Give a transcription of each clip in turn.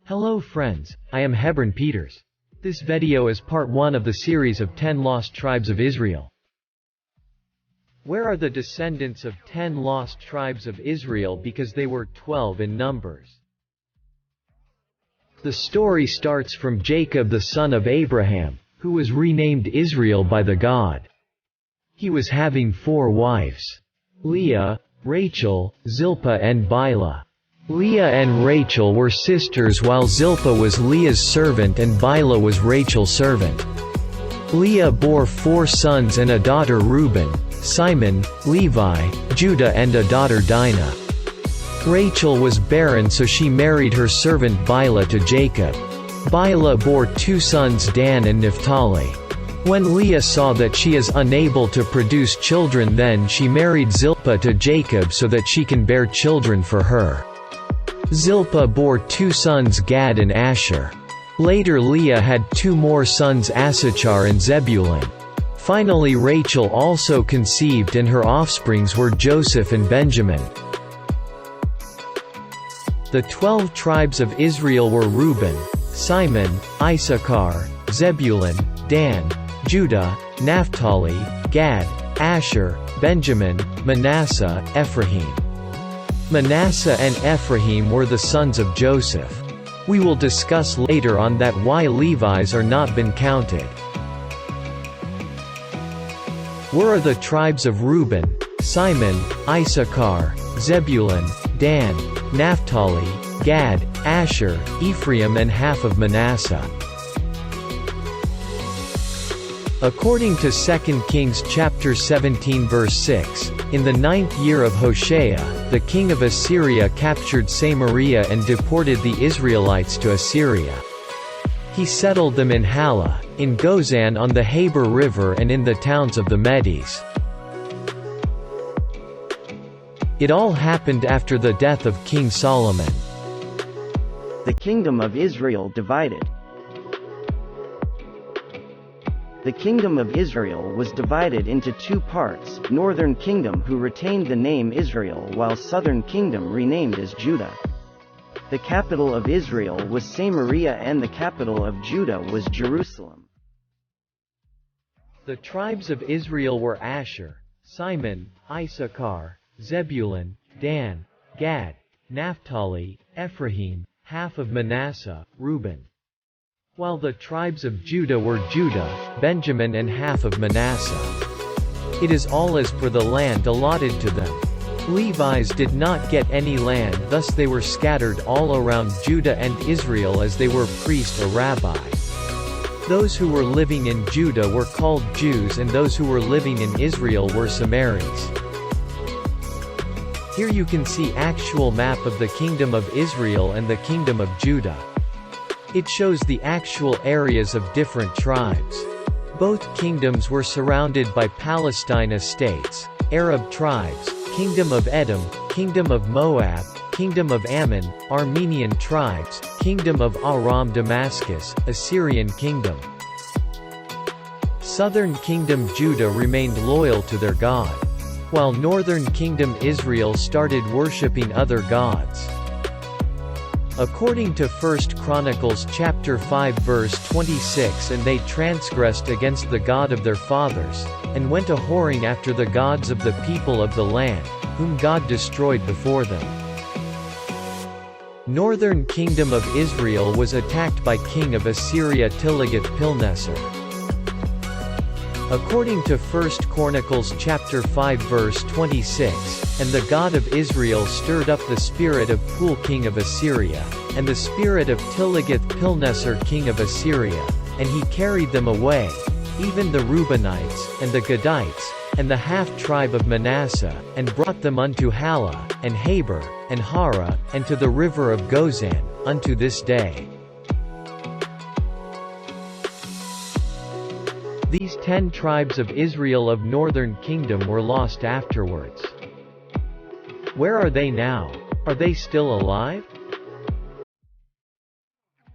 Hello friends, I am Hebron Peters. This video is part 1 of the series of 10 lost tribes of Israel. Where are the descendants of 10 lost tribes of Israel because they were 12 in numbers? The story starts from Jacob the son of Abraham, who was renamed Israel by the God. He was having 4 wives: Leah, Rachel, Zilpah and Bilhah. Leah and Rachel were sisters while Zilpah was Leah's servant and Bilhah was Rachel's servant. Leah bore 4 sons and a daughter Reuben, Simon, Levi, Judah and a daughter Dinah. Rachel was barren, so she married her servant Bilhah to Jacob. Bilhah bore 2 sons Dan and Naphtali. When Leah saw that she is unable to produce children, then she married Zilpah to Jacob so that she can bear children for her. Zilpah bore 2 sons Gad and Asher. Later Leah had 2 more sons Issachar and Zebulun. Finally Rachel also conceived and her offsprings were Joseph and Benjamin. The 12 tribes of Israel were Reuben, Simon, Issachar, Zebulun, Dan, Judah, Naphtali, Gad, Asher, Benjamin, Manasseh, Ephraim. Manasseh and Ephraim were the sons of Joseph. We will discuss later on that why Levites are not been counted. Where are the tribes of Reuben, Simon, Issachar, Zebulun, Dan, Naphtali, Gad, Asher, Ephraim and half of Manasseh? According to 2 Kings chapter 17 verse 6, in the 9th year of Hoshea, the king of Assyria captured Samaria and deported the Israelites to Assyria. He settled them in Halah, in Gozan on the Habor River and in the towns of the Medes. It all happened after the death of King Solomon. The kingdom of Israel divided. The kingdom of Israel was divided into 2 parts, northern kingdom who retained the name Israel while southern kingdom renamed as Judah. The capital of Israel was Samaria and the capital of Judah was Jerusalem. The tribes of Israel were Asher, Simon, Issachar, Zebulun, Dan, Gad, Naphtali, Ephraim, half of Manasseh, Reuben. While the tribes of Judah were Judah, Benjamin and half of Manasseh. It is all as per the land allotted to them. Levites did not get any land, thus they were scattered all around Judah and Israel as they were priest or rabbi. Those who were living in Judah were called Jews and those who were living in Israel were Samaritans. Here you can see actual map of the kingdom of Israel and the kingdom of Judah. It shows the actual areas of different tribes. Both kingdoms were surrounded by Palestine estates, Arab tribes, Kingdom of Edom, Kingdom of Moab, Kingdom of Ammon, Armenian tribes, Kingdom of Aram Damascus, Assyrian kingdom. Southern kingdom Judah remained loyal to their God, while northern kingdom Israel started worshipping other gods. According to 1 Chronicles chapter 5 verse 26, and they transgressed against the God of their fathers, and went a-whoring after the gods of the people of the land, whom God destroyed before them. Northern kingdom of Israel was attacked by king of Assyria Tiglath-Pilneser. According to 1 Chronicles chapter 5 verse 26, and the God of Israel stirred up the spirit of Pul king of Assyria, and the spirit of Tiglath-Pilneser king of Assyria, and he carried them away, even the Reubenites, and the Gadites, and the half-tribe of Manasseh, and brought them unto Halah, and Habor, and Hara, and to the river of Gozan, unto this day. These 10 tribes of Israel of northern kingdom were lost afterwards. Where are they now? Are they still alive?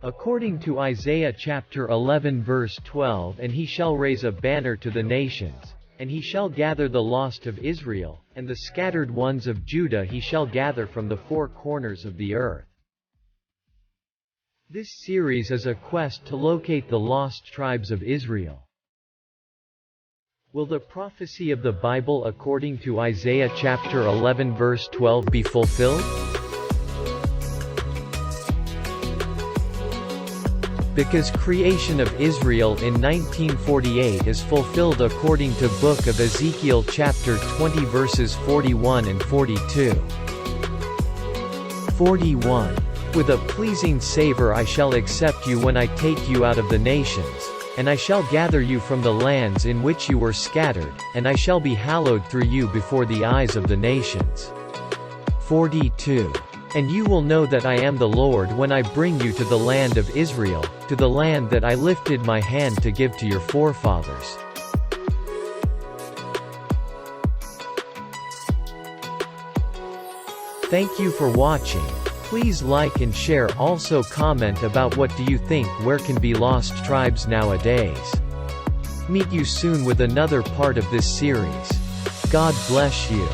According to Isaiah chapter 11 verse 12, and he shall raise a banner to the nations, and he shall gather the lost of Israel, and the scattered ones of Judah he shall gather from the 4 corners of the earth. This series is a quest to locate the lost tribes of Israel. Will the prophecy of the Bible according to Isaiah chapter 11 verse 12 be fulfilled? Because creation of Israel in 1948 is fulfilled according to book of Ezekiel chapter 20 verses 41 and 42. 41. With a pleasing savor I shall accept you when I take you out of the nations, and I shall gather you from the lands in which you were scattered, and I shall be hallowed through you before the eyes of the nations. 42. And you will know that I am the Lord when I bring you to the land of Israel, to the land that I lifted my hand to give to your forefathers. Thank you for watching. Please like and share. Also comment about what do you think where can be lost tribes nowadays. Meet you soon with another part of this series. God bless you.